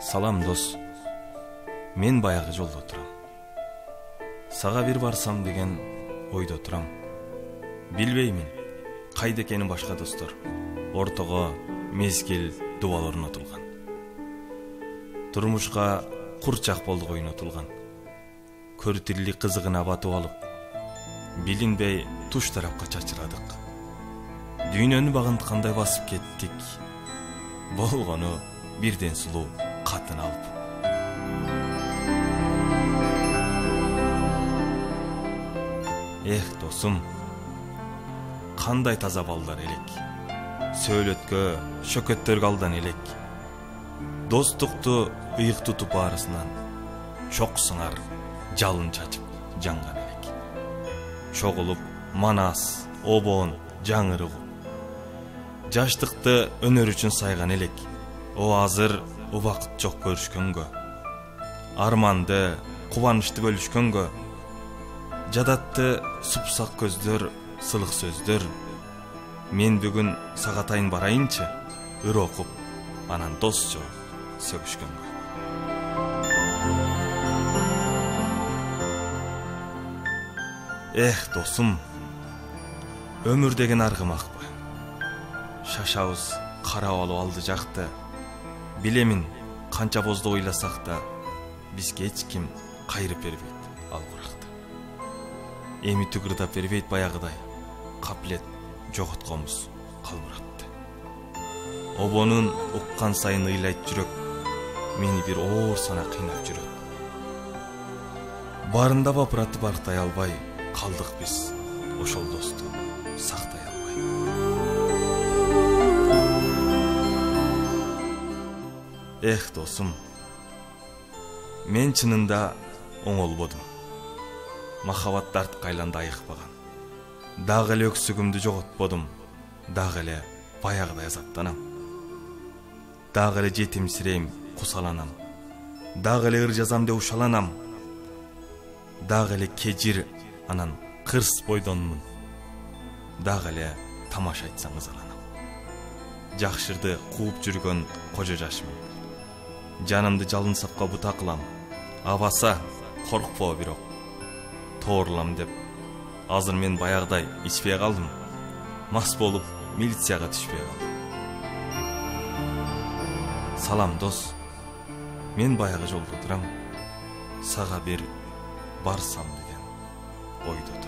Салам дос, мен баягы жолдо турам. Сага бир барсам деген ойдо турам. Билбеймин, кайда экенин башка достор. Ортого мезгил дубал орнотулган. Турмушка курчак болдук ойнотулган. Көрүтүрлүк кызыгына батып алып, билинбей туш тарапка чачырадык. Дүйнөнү багынткандай басып кеттик. Болгону бирден сулуу катын алып. Эх, досум, кандай таза балдар элек. Сөйлөткө, шөкөттөргө алдан элек. Достукту ыйык тутуп арысынан чок сыңар жалын чачып жанган элек. Чогулуп манас, обон, жаңыр угуп. Жаштыкты өнөр үчүн сайган элек. О азыр убакыт жок көрүшкөнгө. Арманды, кубанычты бөлүшкөнгө. Жадатты супсак көздөр, сылык сөздөр. Мен бүгүн сагатайын барайынчы, ыр окуп, анан досчо сөгүшкөнгө. Эх, досум, өмүр деген аргымакпы. Шашабыз карап алып алды жакты. Билемин, канча бозду ойласак да, бизге эч ким кайрып бербейт ал куракты. Эми түгүрдап бербейт баягыдай, каплет жоготконбуз калбыратты. Обонун уккан сайын ыйлайт жүрөк, мени бир оор сана кыйнап жүрөт. Барында бапыратып арктай албай, калдык биз ошол досту сактай албай. Эх, досум, мен чынында оңолбодум. Махабат тартып айланды айыкпаган. Дагы эле өксүгүмдү жоготподум, дагы эле баягыдай азаптанам. Дагы эле жетимсирейм, кусаланам. Дагы эле ыр жазам деп ушаланам. Дагы эле кежир, анан кырс бойдонмун. Дагы эле тамаша айтсаң ызаланам. Жакшырды кууп жүргөн кожо жашмын. Жанымды жалын сапка бута кылам. Абаса коркпо бирок. Тоорлам деп. Азыр мен баягыдай ичпей калдым. Мас болуп милицияга түшпөй калдым. Салам дос. Мен баягы жолдо турам. Сага бир барсам деген ойдо.